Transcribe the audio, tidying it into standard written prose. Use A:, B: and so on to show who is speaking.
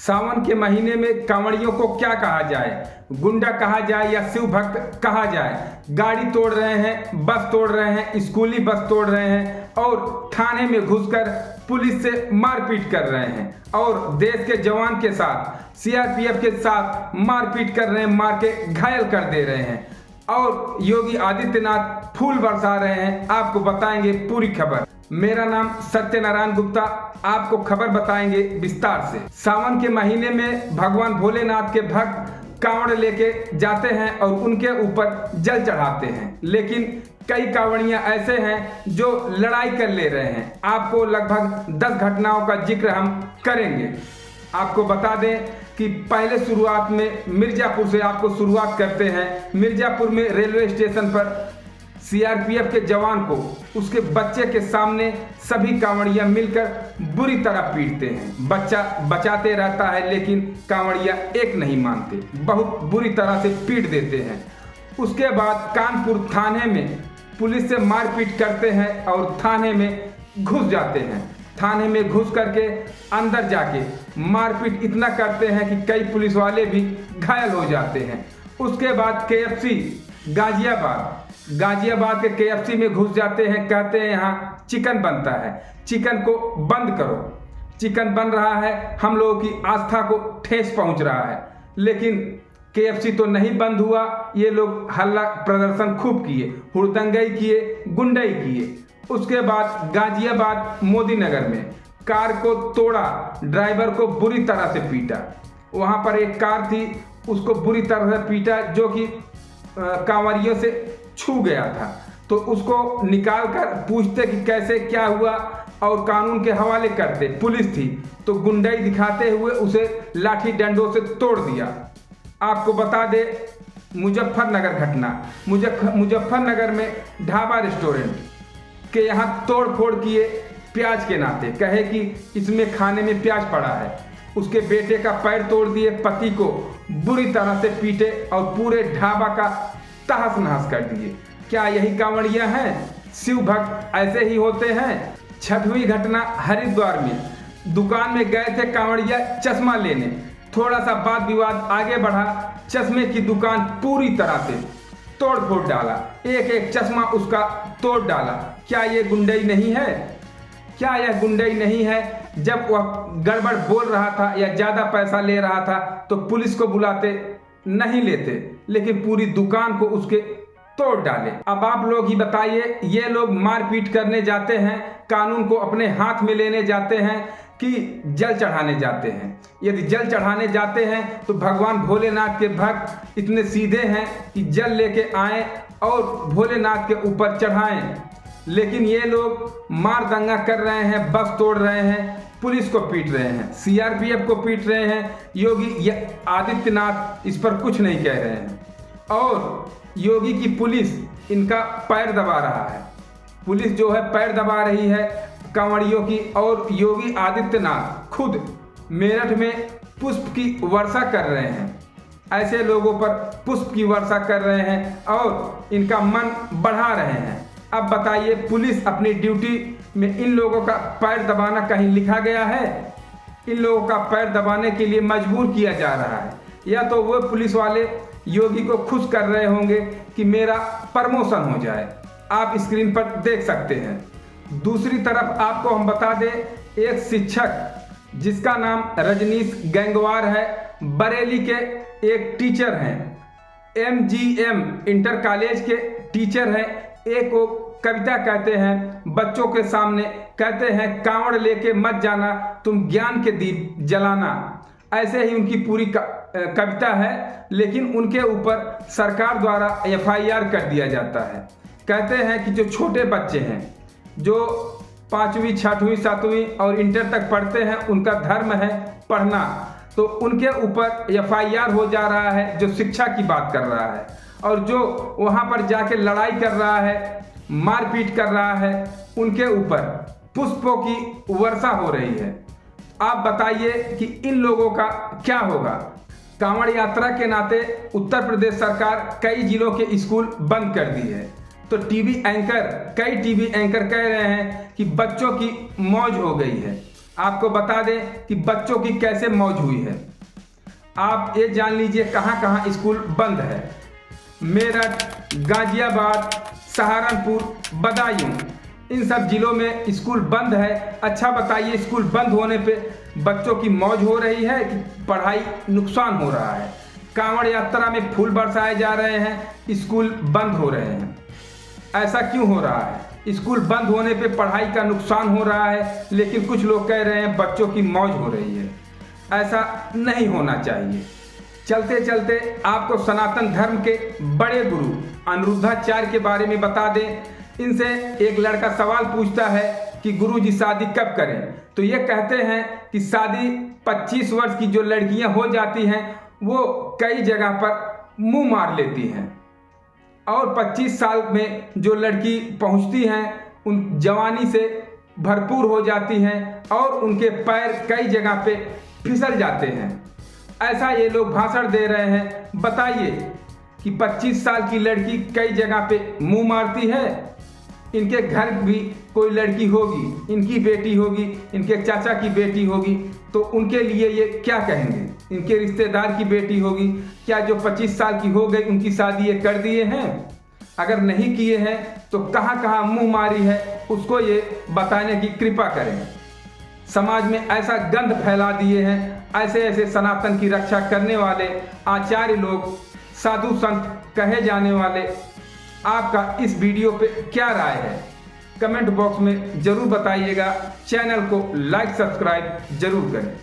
A: सावन के महीने में कांवड़ियों को क्या कहा जाए, गुंडा कहा जाए या शिव भक्त कहा जाए। गाड़ी तोड़ रहे हैं, बस तोड़ रहे हैं, स्कूली बस तोड़ रहे हैं और थाने में घुसकर पुलिस से मारपीट कर रहे हैं और देश के जवान के साथ सीआरपीएफ के साथ मारपीट कर रहे हैं, मार के घायल कर दे रहे हैं और योगी आदित्यनाथ फूल बरसा रहे हैं। आपको बताएंगे पूरी खबर। मेरा नाम सत्यनारायण गुप्ता, आपको खबर बताएंगे विस्तार से। सावन के महीने में भगवान भोलेनाथ के भक्त कांवड़ लेके जाते हैं और उनके ऊपर जल चढ़ाते हैं, लेकिन कई कांवड़ियां ऐसे हैं जो लड़ाई कर ले रहे हैं। आपको लगभग 10 घटनाओं का जिक्र हम करेंगे। आपको बता दें कि पहले शुरुआत में मिर्जापुर से आपको शुरुआत करते हैं। मिर्जापुर में रेलवे स्टेशन पर सीआरपीएफ के जवान को उसके बच्चे के सामने सभी कांवड़िया मिलकर बुरी तरह पीटते हैं। बच्चा बचाते रहता है लेकिन कांवड़िया एक नहीं मानते, बहुत बुरी तरह से पीट देते हैं। उसके बाद कानपुर थाने में पुलिस से मारपीट करते हैं और थाने में घुस जाते हैं। थाने में घुस करके अंदर जाके मारपीट इतना करते हैं कि कई पुलिस वाले भी घायल हो जाते हैं। उसके बाद केएफसी गाजियाबाद के केएफसी में घुस जाते हैं। कहते हैं यहाँ चिकन बनता है, चिकन को बंद करो। चिकन बन रहा है, हम लोगों की आस्था को ठेस पहुंच रहा है, लेकिन केएफसी तो नहीं बंद हुआ। ये लोग हल्ला प्रदर्शन खूब किए, हुड़दंगई किए, गुंडई किए। उसके बाद गाजियाबाद मोदी नगर में कार को तोड़ा, ड्राइवर को बुरी तरह से पीटा। वहां पर एक कार थी, उसको बुरी तरह से पीटा जो कि कांवड़ियों से छू गया था। तो उसको निकाल कर पूछते कि कैसे क्या हुआ और कानून के हवाले करते। पुलिस थी तो गुंडई दिखाते हुए उसे लाठी डंडों से तोड़ दिया। आपको बता दे मुजफ्फरनगर घटना, मुजफ्फरनगर में ढाबा रेस्टोरेंट के यहाँ तोड़ फोड़ किए प्याज के नाते, कहे कि इसमें खाने में प्याज पड़ा है। उसके बेटे का पैर तोड़ दिए, पति को बुरी तरह से पीटे और पूरे ढाबा का तहस नहस कर दिए। क्या यही कांवड़िया हैं? शिव भक्त ऐसे ही होते हैं। 6वीं घटना हरिद्वार में, दुकान में गए थे कांवड़िया चश्मा लेने, थोड़ा सा वाद विवाद आगे बढ़ा, चश्मे की दुकान पूरी तरह से तोड़ फोड़ डाला, एक एक चश्मा उसका तोड़ डाला। क्या ये गुंडई नहीं है? क्या यह गुंडई नहीं है? जब वह गड़बड़ बोल रहा था या ज्यादा पैसा ले रहा था तो पुलिस को बुलाते, नहीं लेते, लेकिन पूरी दुकान को उसके तोड़ डाले। अब आप लोग ही बताइए, ये लोग मारपीट करने जाते हैं, कानून को अपने हाथ में लेने जाते हैं कि जल चढ़ाने जाते हैं। यदि जल चढ़ाने जाते हैं तो भगवान भोलेनाथ के भक्त इतने सीधे हैं कि जल लेके आए और भोलेनाथ के ऊपर चढ़ाएं, लेकिन ये लोग मार दंगा कर रहे हैं, बस तोड़ रहे हैं, पुलिस को पीट रहे हैं, सीआरपीएफ को पीट रहे हैं। योगी आदित्यनाथ इस पर कुछ नहीं कह रहे हैं और योगी की पुलिस इनका पैर दबा रहा है। पुलिस जो है पैर दबा रही है कांवड़ियों की, और योगी आदित्यनाथ खुद मेरठ में पुष्प की वर्षा कर रहे हैं। ऐसे लोगों पर पुष्प की वर्षा कर रहे हैं और इनका मन बढ़ा रहे हैं। अब बताइए, पुलिस अपनी ड्यूटी में इन लोगों का पैर दबाना कहीं लिखा गया है? इन लोगों का पैर दबाने के लिए मजबूर किया जा रहा है, या तो वो पुलिस वाले योगी को खुश कर रहे होंगे कि मेरा प्रमोशन हो जाए। आप स्क्रीन पर देख सकते हैं। दूसरी तरफ आपको हम बता दें, एक शिक्षक जिसका नाम रजनीश गंगवार है, बरेली के एक टीचर हैं, MGM इंटर कॉलेज के टीचर हैं। एक वो कविता कहते हैं बच्चों के सामने, कहते हैं कांवड़ लेके मत जाना, तुम ज्ञान के दीप जलाना। ऐसे ही उनकी पूरी कविता है, लेकिन उनके ऊपर सरकार द्वारा FIR कर दिया जाता है। कहते हैं कि जो छोटे बच्चे हैं, जो 5वीं 6वीं 7वीं और इंटर तक पढ़ते हैं, उनका धर्म है पढ़ना, तो उनके ऊपर FIR हो जा रहा है जो शिक्षा की बात कर रहा है, और जो वहां पर जाके लड़ाई कर रहा है, मारपीट कर रहा है, उनके ऊपर पुष्पों की वर्षा हो रही है। आप बताइए कि इन लोगों का क्या होगा? कांवड़ यात्रा के नाते उत्तर प्रदेश सरकार कई जिलों के स्कूल बंद कर दी है, तो कई टीवी एंकर कह रहे हैं कि बच्चों की मौज हो गई है। आपको बता दें कि बच्चों की कैसे मौज हुई है। आप ये जान लीजिए कहाँ कहाँ स्कूल बंद है। मेरठ, गाजियाबाद, सहारनपुर, बदायूं, इन सब जिलों में स्कूल बंद है। अच्छा बताइए, स्कूल बंद होने पे बच्चों की मौज हो रही है कि पढ़ाई नुकसान हो रहा है? कांवड़ यात्रा में फूल बरसाए जा रहे हैं, स्कूल बंद हो रहे हैं। ऐसा क्यों हो रहा है? स्कूल बंद होने पे पढ़ाई का नुकसान हो रहा है, लेकिन कुछ लोग कह रहे हैं बच्चों की मौज हो रही है। ऐसा नहीं होना चाहिए। चलते चलते आपको सनातन धर्म के बड़े गुरु अनिरुद्धाचार्य के बारे में बता दें। इनसे एक लड़का सवाल पूछता है कि गुरुजी शादी कब करें? तो ये कहते हैं कि शादी 25 वर्ष की जो लड़कियां हो जाती हैं वो कई जगह पर मुंह मार लेती हैं, और 25 साल में जो लड़की पहुंचती हैं उन जवानी से भरपूर हो जाती हैं और उनके पैर कई जगह पे फिसल जाते हैं। ऐसा ये लोग भाषण दे रहे हैं। बताइए कि 25 साल की लड़की कई जगह पे मुंह मारती है। इनके घर भी कोई लड़की होगी, इनकी बेटी होगी, इनके चाचा की बेटी होगी, तो उनके लिए ये क्या कहेंगे? इनके रिश्तेदार की बेटी होगी, क्या जो 25 साल की हो गई उनकी शादी ये कर दिए हैं? अगर नहीं किए हैं तो कहाँ कहाँ मुंह मारी है उसको ये बताने की कृपा करें। समाज में ऐसा गंध फैला दिए हैं, ऐसे ऐसे सनातन की रक्षा करने वाले आचार्य लोग, साधु संत कहे जाने वाले। आपका इस वीडियो पे क्या राय है? कमेंट बॉक्स में जरूर बताइएगा। चैनल को लाइक सब्सक्राइब जरूर करें।